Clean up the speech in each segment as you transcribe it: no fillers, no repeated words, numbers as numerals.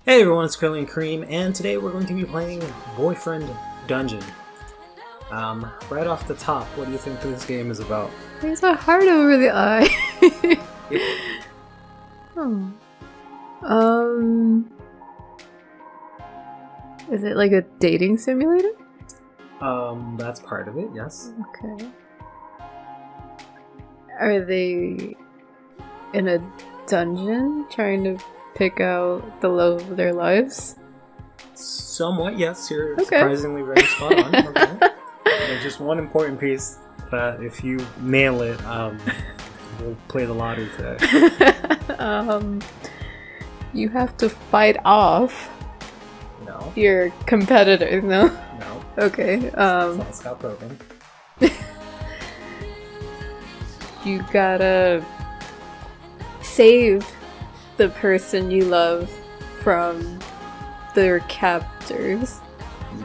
Hey everyone, it's Curly&Cream, and today we're going to be playing Boyfriend Dungeon. Right off the top, what do you think this game is about? There's a heart over the eye. Is it like a dating simulator? That's part of it, yes. Okay. Are they in a dungeon trying to pick out the love of their lives? Somewhat, yes. You're Okay. surprisingly very spot on. Okay. There's just one important piece that if you nail it, we'll play the lottery today. You have to fight off No. your competitors, no? No. Okay, It's not Scott Pilgrim. you gotta save the person you love from their captors.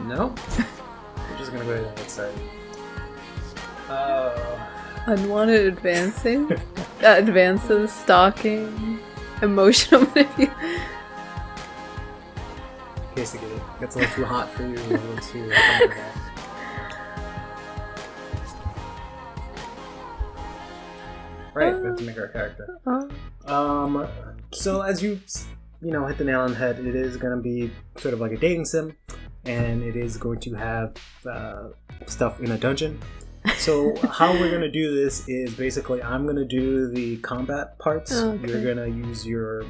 No. We're just gonna go ahead and get started. Unwanted advances, stalking, emotional manipulation. In case it gets a little too hot for you, a little too uncomfortable. Right, we have to make our character. So as you hit the nail on the head, it is going to be sort of like a dating sim, and it is going to have stuff in a dungeon. So how we're going to do this is basically I'm going to do the combat parts. Okay. You're going to use your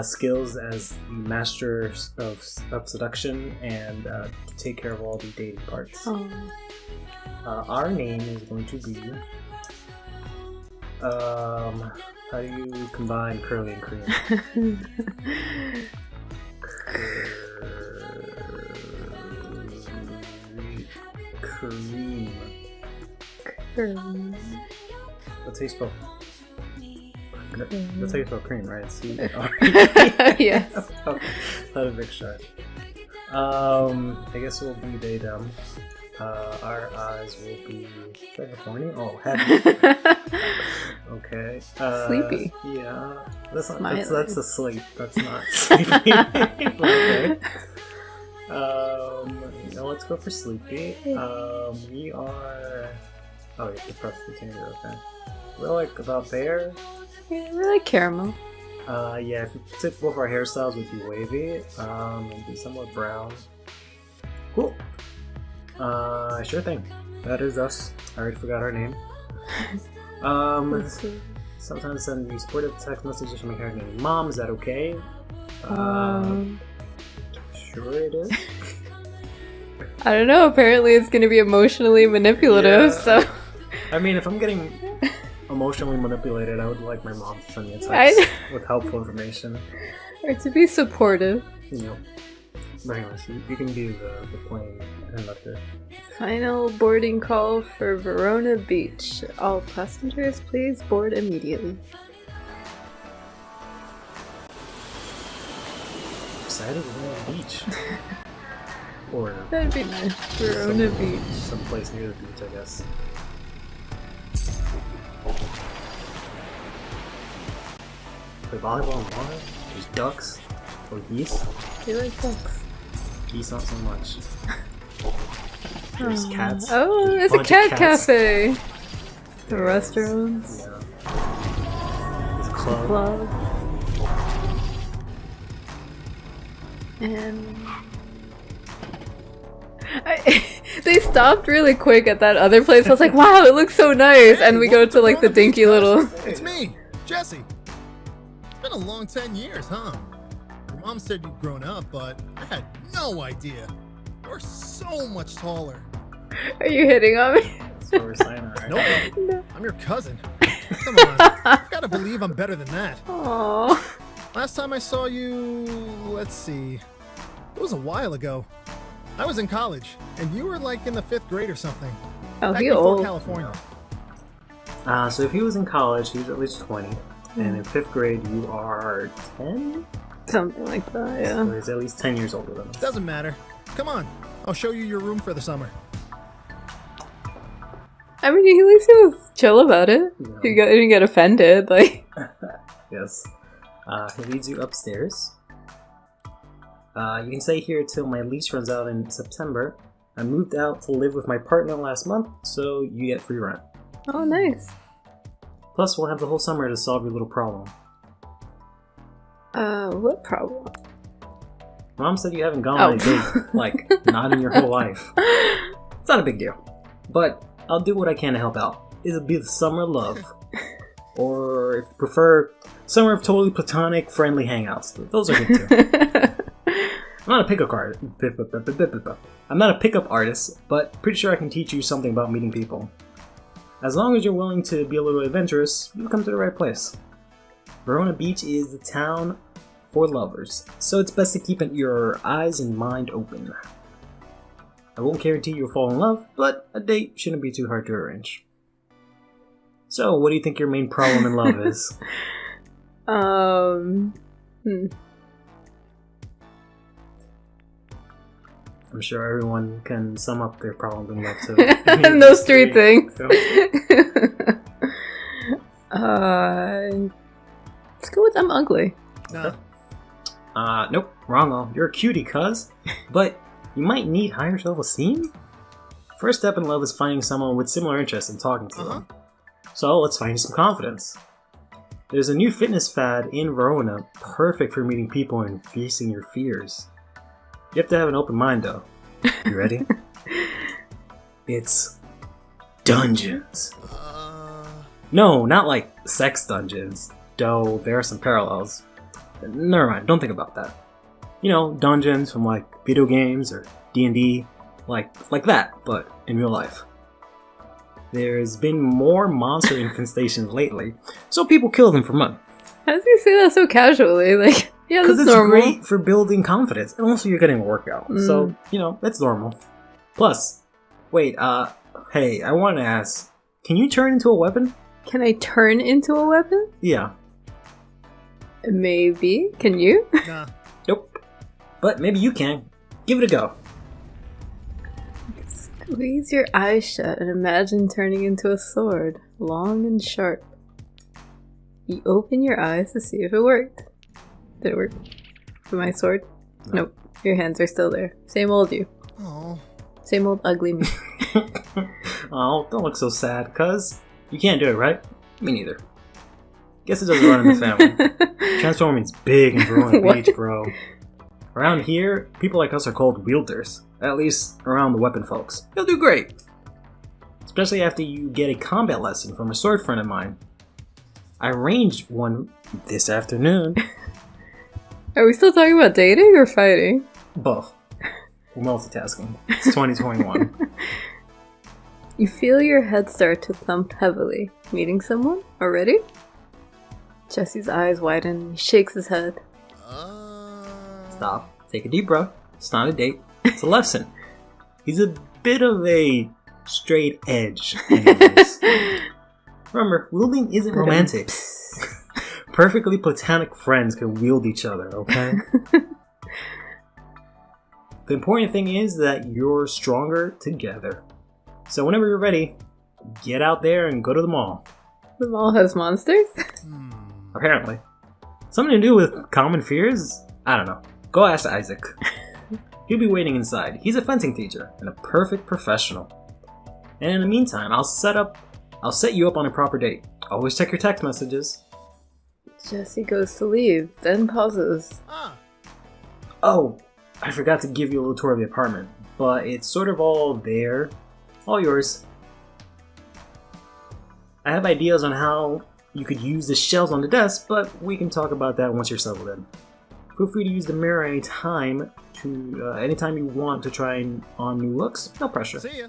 skills as the master of seduction and take care of all the dating parts. Our name is going to be... how do you combine Curly and Cream? Cream. That's how you spell. That's how you spell cream, right? C-R. Yes. Not a big shot. I guess we'll be they them. Our eyes will be horny. Oh, heavy. Okay. Sleepy. Yeah. That's a sleep. That's not sleepy. Okay. Let's go for sleepy. We are. Oh, you have to press the finger. Okay. We're like about there. Yeah, we like caramel. Yeah. If you took both our hairstyles, would be wavy. And be somewhat brown. Cool. Sure thing. That is us. I already forgot our name. Sometimes send me supportive text messages from my character named Mom. Is that okay? Sure it is. I don't know. Apparently, it's going to be emotionally manipulative. Yeah. So, I mean, if I'm getting emotionally manipulated, I would like my mom to send me a text with helpful information. Or to be supportive. Very nice. You can be the plane conductor. Final boarding call for Verona Beach. All passengers, please board immediately. Excited to go to the beach. Or That'd be nice. Verona Beach. Someplace near the beach, I guess. Play volleyball in water? There's ducks? Or geese? You like ducks? Geese not so much. There's cats. Oh, There's it's a cat cats. cafe. The restaurants. Yeah. There's a club. Club. And they stopped really quick at that other place. I was like, wow, it looks so nice. And we go to like the dinky little... It's me, Jesse. It's been a long 10 years, huh? Your mom said you'd grown up, but I had no idea. You're so much taller. Are you hitting on me? That's what we're saying, alright? Nope. No. I'm your cousin. Come on. I've got to believe I'm better than that. Aww. Last time I saw you, let's see. It was a while ago. I was in college, and you were like in the 5th grade or something. Oh, Back he before old. California. So if he was in college, he was at least 20. And in 5th grade, you are 10? Something like that, yeah. So he's at least 10 years older than us. Doesn't matter. Come on. I'll show you your room for the summer. I mean, at least he was chill about it. No. He didn't get offended, like... Yes. He leads you upstairs. You can stay here till my lease runs out in September. I moved out to live with my partner last month, so you get free rent. Oh, nice. Plus, we'll have the whole summer to solve your little problem. What problem? Mom said you haven't gone on a date, like, not in your whole life. It's not a big deal. But I'll do what I can to help out. It'll be the summer of love. Or, if you prefer, summer of totally platonic, friendly hangouts. Those are good too. I'm not a pickup artist. I'm not a pickup artist, but pretty sure I can teach you something about meeting people. As long as you're willing to be a little adventurous, you'll come to the right place. Verona Beach is the town for lovers, so it's best to keep your eyes and mind open. I won't guarantee you'll fall in love, but a date shouldn't be too hard to arrange. So, what do you think your main problem in love is? I'm sure everyone can sum up their problem in love to those three things. So. Let's go with I'm ugly. Nope, wrong all. You're a cutie, cuz. But you might need higher self-esteem? First step in love is finding someone with similar interests and talking to them. So let's find you some confidence. There's a new fitness fad in Verona, perfect for meeting people and facing your fears. You have to have an open mind though. You ready? It's dungeons. No, not like sex dungeons, though there are some parallels. Never mind, don't think about that. You know, dungeons from like video games or D&D, like that, but in real life. There's been more monster infestations lately, so people kill them for money. How does he say that so casually? Like, yeah, that's normal. Because it's great for building confidence, and also you're getting a workout, so, you know, that's normal. Plus, wait, hey, I want to ask, can you turn into a weapon? Can I turn into a weapon? Yeah. Maybe. Can you? Nah. Nope. But maybe you can. Give it a go. Squeeze your eyes shut and imagine turning into a sword, long and sharp. You open your eyes to see if it worked. Did it work? For my sword? No. Nope. Your hands are still there. Same old you. Oh. Same old ugly me. Oh, don't look so sad, cuz. You can't do it, right? Me neither. Guess it doesn't run in the family. Transforming's big in Verona Beach, bro. Around here, people like us are called wielders. At least around the weapon folks. You'll do great. Especially after you get a combat lesson from a sword friend of mine. I arranged one this afternoon. Are we still talking about dating or fighting? Both. We're multitasking. It's 2021. You feel your head start to thump heavily. Meeting someone? Already? Jesse's eyes widen. He shakes his head. Stop. Take a deep breath. It's not a date. It's a lesson. He's a bit of a straight edge. Anyways. Remember, wielding isn't romantic. Perfectly platonic friends can wield each other, okay? The important thing is that you're stronger together. So whenever you're ready, get out there and go to the mall. The mall has monsters? Apparently. Something to do with common fears? I don't know. Go ask Isaac. He'll be waiting inside. He's a fencing teacher and a perfect professional. And in the meantime, I'll set you up on a proper date. Always check your text messages. Jesse goes to leave, then pauses. Oh, I forgot to give you a little tour of the apartment, but it's sort of all there. All yours. I have ideas on how you could use the shelves on the desk, but we can talk about that once you're settled in. Feel free to use the mirror anytime you want to try on new looks. No pressure. See ya.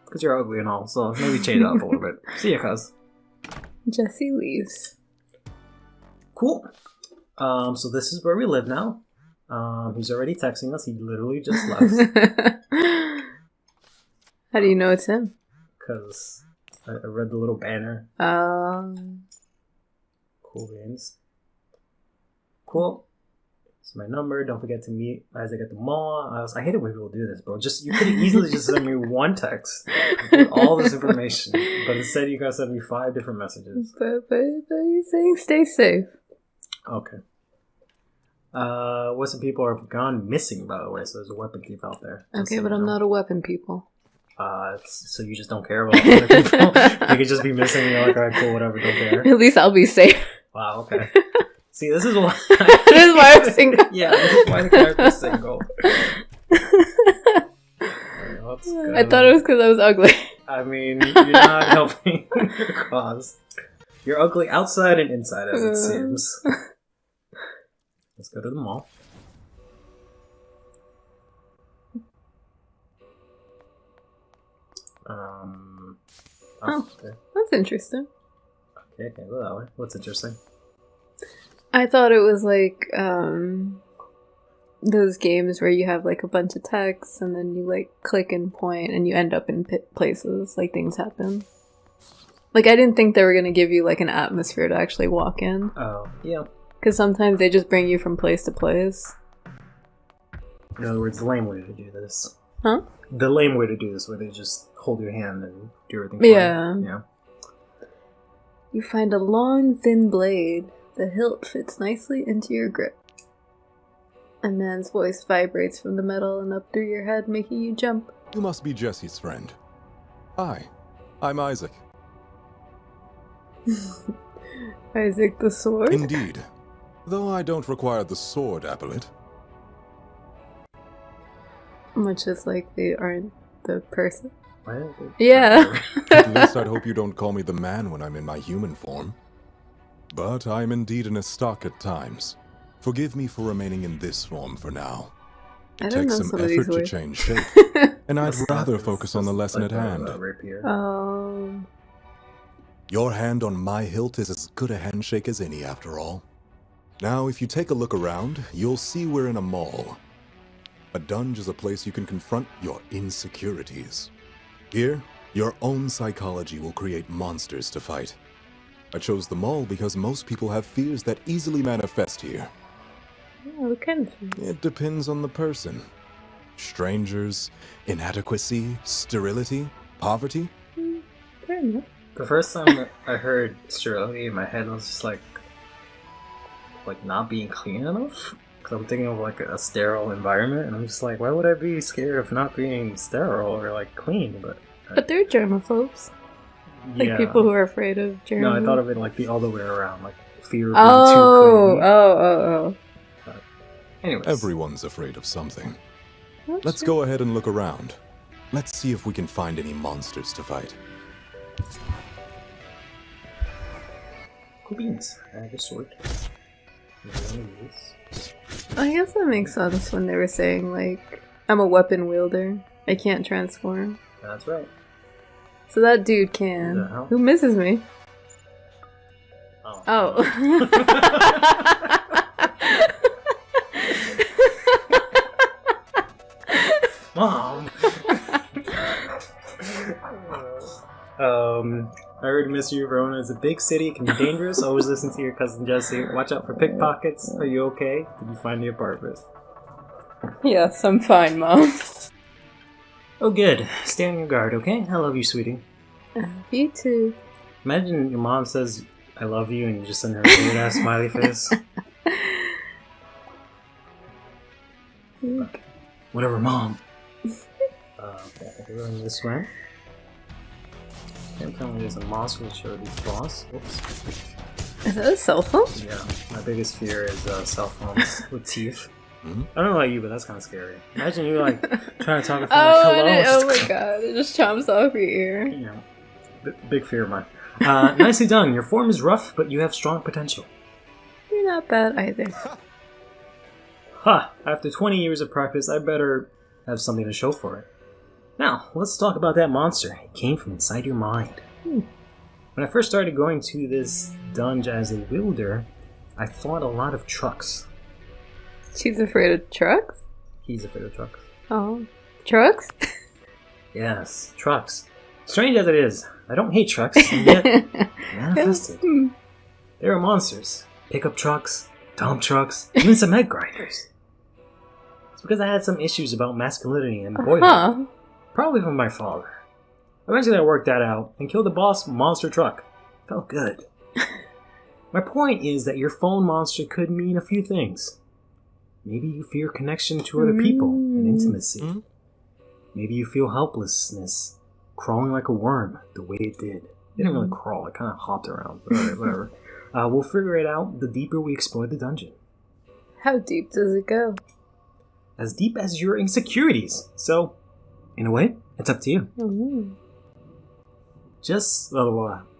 Because you're ugly and all, so maybe change it up a little bit. See ya, cuz. Jesse leaves. Cool. So this is where we live now. He's already texting us. He literally just left. How do you know it's him? Because I read the little banner. Cool beans. Cool. It's my number. Don't forget to meet Isaac at the mall. I hate it when people do this, bro. You could easily just send me one text with all this information, but instead you gotta send me 5 different messages. But he's saying stay safe. Okay. Some people are gone missing, by the way, so there's a weapon thief out there. Okay, but I'm not a weapon people. So you just don't care about other people? You could just be missing and you're like, alright, cool, whatever, don't care. At least I'll be safe. Wow, okay. See, this is why... This is why I'm single. Yeah, this is why the character's single. I thought it was because I was ugly. I mean, you're not helping your cause. You're ugly outside and inside, as it seems. Let's go to the mall. Okay. That's interesting. Okay, go that way. What's interesting? I thought it was like those games where you have like a bunch of text and then you like click and point and you end up in places, like things happen. Like I didn't think they were gonna give you like an atmosphere to actually walk in. Oh, yeah. Because sometimes they just bring you from place to place. In other words, the lame way to do this. Huh? The lame way to do this, where they just hold your hand and do everything for yeah. you. Yeah. You find a long, thin blade. The hilt fits nicely into your grip. A man's voice vibrates from the metal and up through your head, making you jump. You must be Jesse's friend. Hi, I'm Isaac. Isaac the sword? Indeed. Though I don't require the sword appellate. Much as like they aren't the person. What? Yeah. At least I'd hope you don't call me the man when I'm in my human form. But I'm indeed in a stock at times. Forgive me for remaining in this form for now. I It don't takes know some some of these effort to words. change shape, and I'd rather focus on the lesson at hand. Your hand on my hilt is as good a handshake as any, after all. Now, if you take a look around, you'll see we're in a mall. A dungeon is a place you can confront your insecurities. Here, your own psychology will create monsters to fight. I chose the mall because most people have fears that easily manifest here. Oh, what kind of things? It depends on the person. Strangers, inadequacy, sterility, poverty. Fair enough. The first time that I heard sterility in my head, I was just like not being clean enough. Because I'm thinking of like a sterile environment, and I'm just like, why would I be scared of not being sterile or like clean? But they're germaphobes. Like yeah. people who are afraid of germs. No, I thought of it like the other way around, like fear of being too clean. Oh. But anyways. Everyone's afraid of something. That's Let's true. go ahead and look around. Let's see if we can find any monsters to fight. Cool beans. I have a sword. I guess that makes sense when they were saying, like, I'm a weapon wielder. I can't transform. That's right. So that dude can. Who the hell? Who misses me? Oh. Mom! I already miss you. Verona is a big city. It can be dangerous. Always listen to your cousin Jesse. Watch out for pickpockets. Are you okay? Did you find the apartment? Yes, I'm fine, Mom. Oh, good. Stay on your guard, okay? I love you, sweetie. You too. Imagine your mom says, I love you, and you just send her a weird-ass smiley face. Okay. Whatever, Mom. Okay, we're going this way. Can't tell me there's a monster to show these boss. Oops. Is that a cell phone? Yeah, my biggest fear is cell phones with teeth. Hmm? I don't know about you, but that's kind of scary. Imagine you like trying to talk to phone Oh, like, hello. oh my god, it just chomps off your ear. Yeah, big fear of mine. Nicely done. Your form is rough, but you have strong potential. You're not bad either. Ha! After 20 years of practice, I better have something to show for it. Now, let's talk about that monster. It came from inside your mind. When I first started going to this dungeon as a wielder, I fought a lot of trucks. She's afraid of trucks? He's afraid of trucks. Oh. Trucks? Yes, trucks. Strange as it is, I don't hate trucks, and yet manifested. There are monsters. Pickup trucks, dump trucks, even some egg grinders. It's because I had some issues about masculinity and boyhood. Huh. Probably from my father. Eventually I worked that out and killed the boss monster truck. Felt good. My point is that your phone monster could mean a few things. Maybe you fear connection to other people and intimacy. Maybe you feel helplessness, crawling like a worm the way it did. It didn't really crawl, it kind of hopped around, but alright, whatever. We'll figure it out the deeper we explore the dungeon. How deep does it go? As deep as your insecurities. So, in a way, it's up to you.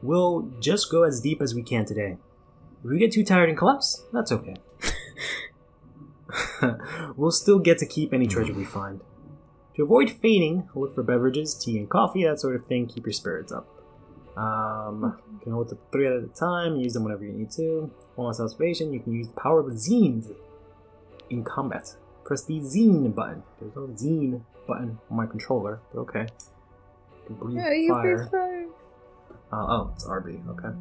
We'll just go as deep as we can today. If we get too tired and collapse, that's okay. We'll still get to keep any treasure we find. To avoid fainting, look for beverages, tea and coffee, that sort of thing. Keep your spirits up. You can hold to 3 at a time, use them whenever you need to. While on observation, you can use the power of zines in combat. Press the zine button. There's no zine button on my controller, but okay. You can breathe fire. Oh, it's RB, okay.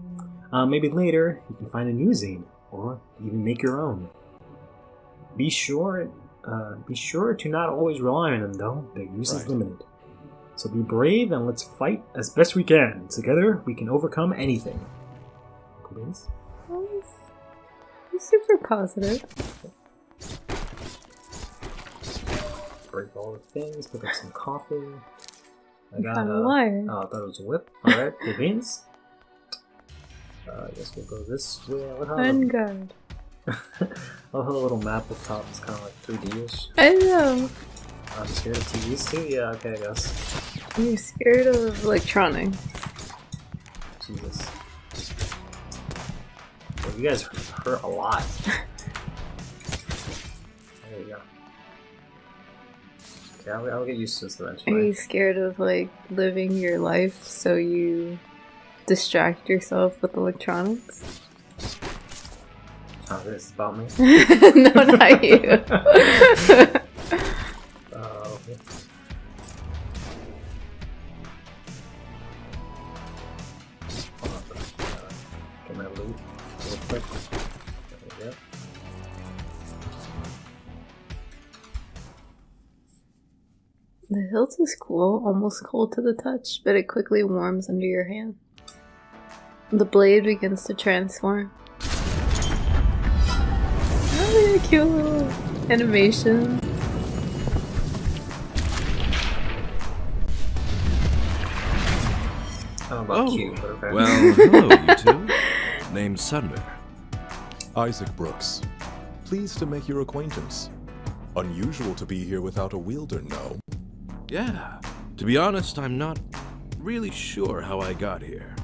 Maybe later, you can find a new zine, or even make your own. Be sure to not always rely on them, though. Their use is limited. So be brave and let's fight as best we can. Together, we can overcome anything. Please? You're super positive. Break all the things, pick up some coffee. I got a wire. Oh, I thought it was a whip. Alright, cool beans. I guess we'll go this way. Vanguard. I'll have a little map up top. It's kind of like 3D-ish. I know. I'm scared of TVs too? Yeah, okay, I guess. You're scared of electronics. Jesus. Well, you guys hurt a lot. There you go. Okay, I'll get used to this eventually. Are you scared of, like, living your life so you distract yourself with electronics? Oh, this is about me? No, not you. Okay. Get my loot real quick. There we go. The hilt is cool, almost cold to the touch, but it quickly warms under your hand. The blade begins to transform. Oh, yeah, cute little animation. I don't know about cute, but okay. Well, hello, you two. Name's Sunder. Isaac Brooks. Pleased to make your acquaintance. Unusual to be here without a wielder, no? Yeah. To be honest, I'm not really sure how I got here.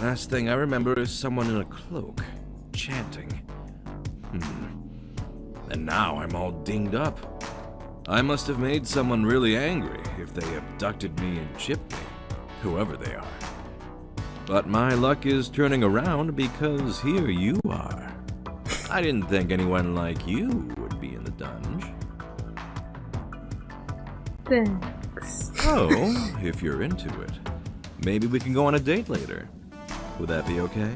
Last thing I remember is someone in a cloak, chanting. And now I'm all dinged up. I must have made someone really angry if they abducted me and chipped me, whoever they are. But my luck is turning around because here you are. I didn't think anyone like you would be in the dungeon. Thanks. Oh, if you're into it, maybe we can go on a date later. Would that be okay?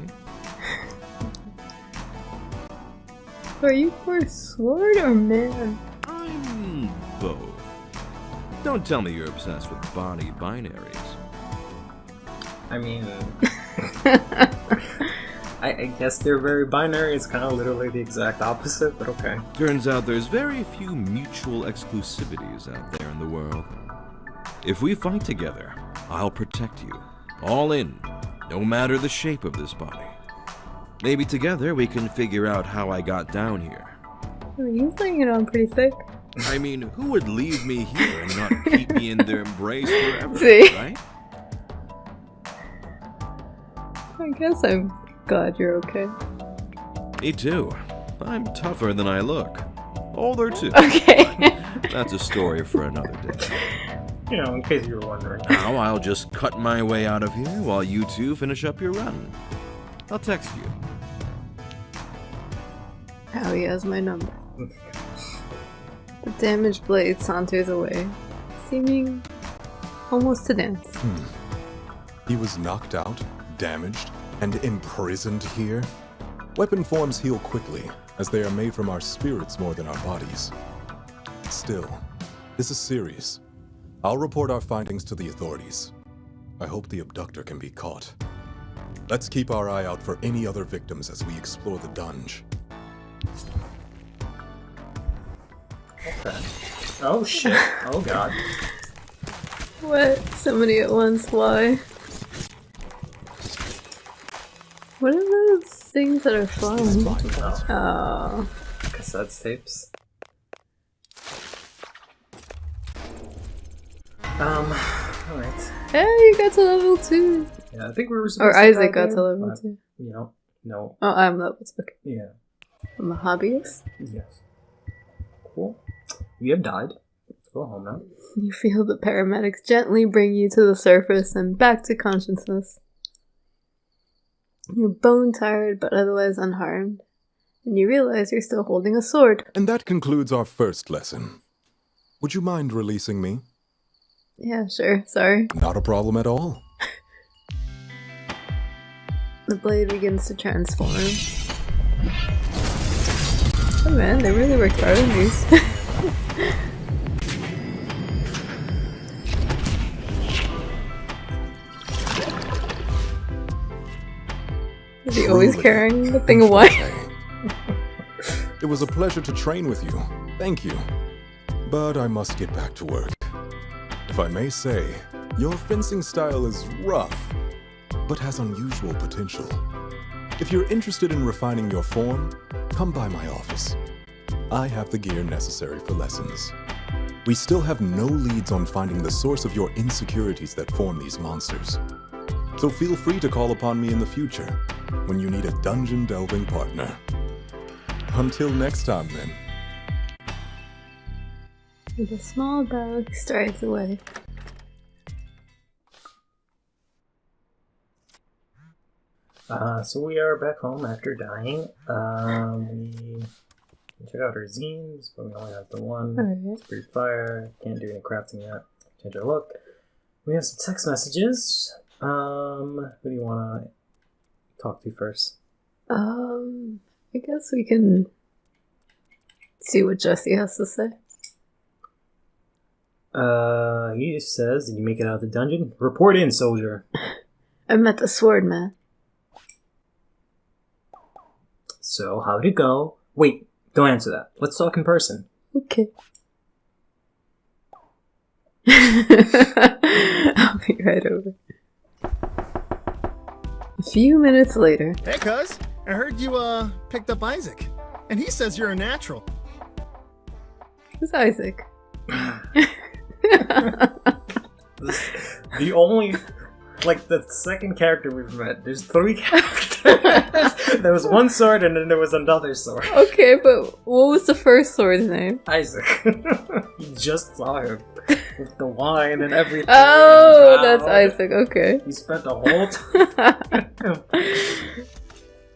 Are you for sword or man? I'm both. Don't tell me you're obsessed with body binaries. I mean, I guess they're very binary. It's kind of literally the exact opposite, but okay. Turns out there's very few mutual exclusivities out there in the world. If we fight together, I'll protect you. All in, no matter the shape of this body. Maybe together we can figure out how I got down here. You're laying it on pretty thick. I mean, who would leave me here and not keep me in their embrace forever, See? right? I guess I'm glad you're okay. Me too. I'm tougher than I look. Older too. Okay. That's a story for another day. You know, in case you were wondering. Now I'll just cut my way out of here while you two finish up your run. I'll text you. Howie has my number. The damaged blade saunters away, seeming almost to dance. He was knocked out, damaged, and imprisoned here? Weapon forms heal quickly, as they are made from our spirits more than our bodies. Still, this is serious. I'll report our findings to the authorities. I hope the abductor can be caught. Let's keep our eye out for any other victims as we explore the dungeon. Okay. Oh shit. Oh god. What? So many at once, why? What are those things that are flying? Oh. Cassette tapes. Alright. Hey, you got to level 2! Yeah, I think we were supposed Or to Isaac got there, to level but, 2. You know, no. Oh, I'm level 2. Okay. Yeah. I'm a hobbyist. Yes. Cool. We have died. Let's go home now. You feel the paramedics gently bring you to the surface and back to consciousness. You're bone tired but otherwise unharmed. And you realize you're still holding a sword. And that concludes our first lesson. Would you mind releasing me? Yeah, sure. Sorry. Not a problem at all. The blade begins to transform. Oh man, they really worked hard on these. Is he always Truly. carrying the thing of wine? It was a pleasure to train with you. Thank you. But I must get back to work. If I may say, your fencing style is rough, but has unusual potential. If you're interested in refining your form, come by my office. I have the gear necessary for lessons. We still have no leads on finding the source of your insecurities that form these monsters. So feel free to call upon me in the future when you need a dungeon delving partner. Until next time, then. With a small bow, he strides away. So we are back home after dying. We check out our zines, but we only have the one. Alright. It's pretty fire. Can't do any crafting yet. Change our look. We have some text messages. Who do you want to talk to first? I guess we can see what Jesse has to say. He says, did you make it out of the dungeon? Report in, soldier. I met the sword man. So, how'd it go? Wait, don't answer that. Let's talk in person. Okay. I'll be right over. A few minutes later. Hey, cuz. I heard you, picked up Isaac. And he says you're a natural. Who's Isaac? The only, like, the second character we've met. There's 3 characters. There was one sword and then there was another sword. Okay, but what was the first sword's name? Isaac. You just saw him with the wine and everything. Oh, and that's wow. Isaac, okay. He spent the whole time.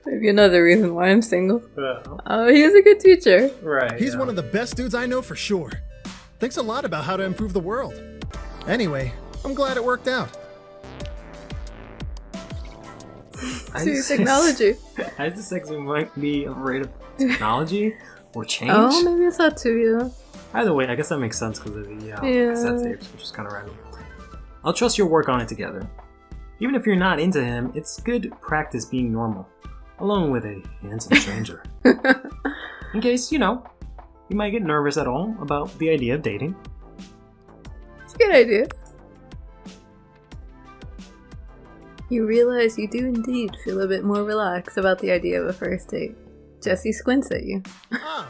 Maybe another reason why I'm single. Yeah. He was a good teacher. Right. He's yeah. one of the best dudes I know for sure. Thinks a lot about how to improve the world. Anyway, I'm glad it worked out. To technology. Isaac actually might be afraid of technology or change. Oh, maybe it's that too, yeah. Either way, I guess that makes sense because of the Yeah. cassette tapes, which is kind of random. I'll trust your work on it together. Even if you're not into him, it's good practice being normal, along with a handsome stranger. In case, you might get nervous at all about the idea of dating. It's a good idea. You realize you do indeed feel a bit more relaxed about the idea of a first date. Jesse squints at you. Ah,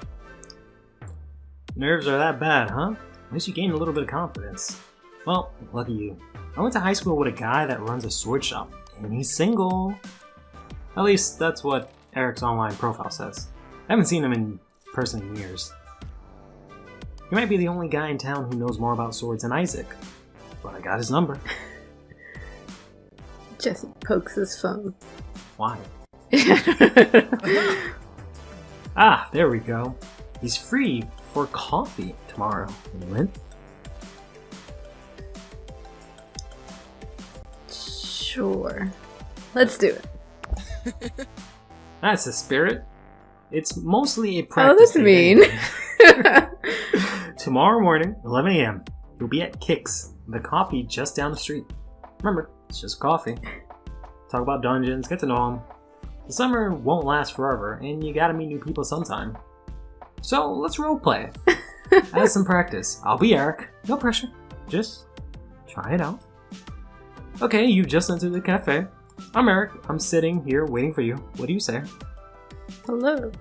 Nerves are that bad, huh? At least you gained a little bit of confidence. Well, lucky you. I went to high school with a guy that runs a sword shop, and he's single. At least that's what Eric's online profile says. I haven't seen him in person in years. He might be the only guy in town who knows more about swords than Isaac, but I got his number. Jesse pokes his phone. Why? Ah, there we go. He's free for coffee tomorrow. Lynn? Sure. Let's do it. That's the spirit. It's mostly a Oh, practice. that's mean. Tomorrow morning, 11 a.m., you'll be at Kix, the coffee just down the street. Remember, it's just coffee. Talk about dungeons, get to know them. The summer won't last forever, and you gotta meet new people sometime. So, let's roleplay. Have some practice. I'll be Eric. No pressure. Just try it out. Okay, you just entered the cafe. I'm Eric. I'm sitting here waiting for you. What do you say? Hello.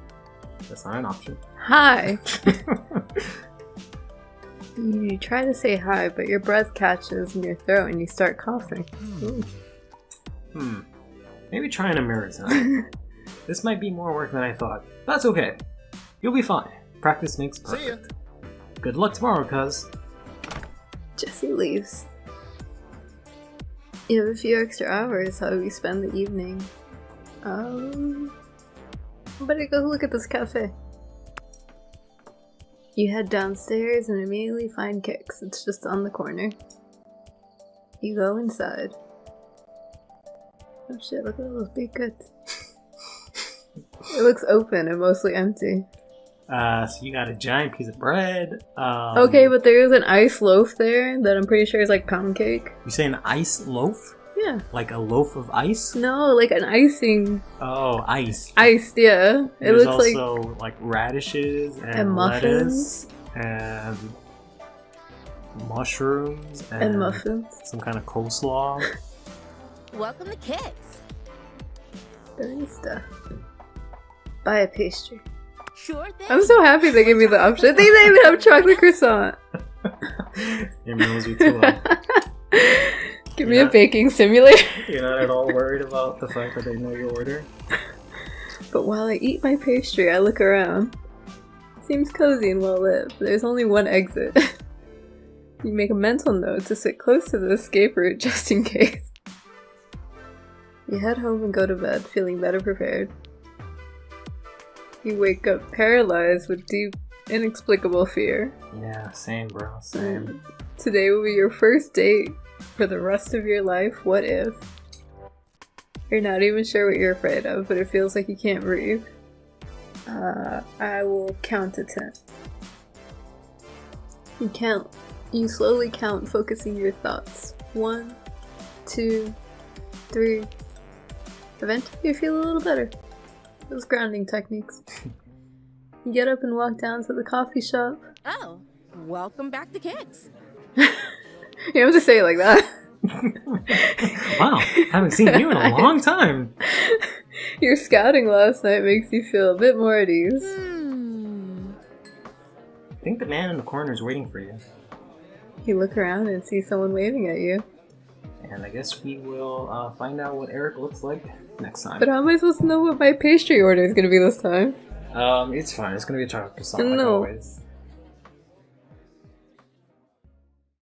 That's not an option. Hi. You try to say hi, but your breath catches in your throat and you start coughing. Maybe try in a mirror time. This might be more work than I thought. That's okay. You'll be fine. Practice makes perfect. Good luck tomorrow, cuz. Jesse leaves. You have a few extra hours. How do we spend the evening? Better go look at this cafe. You head downstairs and immediately find Kix. It's just on the corner. You go inside. Oh shit, look at all those baked goods. It looks open and mostly empty. So you got a giant piece of bread. Okay, but there is an ice loaf there that I'm pretty sure is like pound cake. You say an ice loaf? Yeah. Like a loaf of ice? No, like an icing. Oh, ice. Iced, yeah. It There's looks also like radishes and muffins. lettuce and mushrooms And muffins. some kind of coleslaw. Welcome to Kix. Barista. Buy a pastry. Sure thing. I'm so happy they gave me the option. They didn't even have chocolate croissant. It knows you too well. Give me a baking simulator. You're not at all worried about the fact that they know your order? But while I eat my pastry, I look around. Seems cozy and well lit. There's only one exit. You make a mental note to sit close to the escape route just in case. You head home and go to bed, feeling better prepared. You wake up paralyzed with deep, inexplicable fear. Yeah, same, bro. Same. Today will be your first date for the rest of your life. What if? You're not even sure what you're afraid of, but it feels like you can't breathe. I will count to 10. You slowly count, focusing your thoughts. 1, 2, 3. Eventually you feel a little better. Those grounding techniques. You get up and walk down to the coffee shop. Oh, welcome back to Kix. You don't have to say it like that. Wow, haven't seen you in a long time. Your scouting last night makes you feel a bit more at ease. I think the man in the corner is waiting for you. You look around and see someone waving at you. And I guess we will find out what Eric looks like next time. But how am I supposed to know what my pastry order is going to be this time? It's fine. It's gonna be a chocolate croissant like No. always.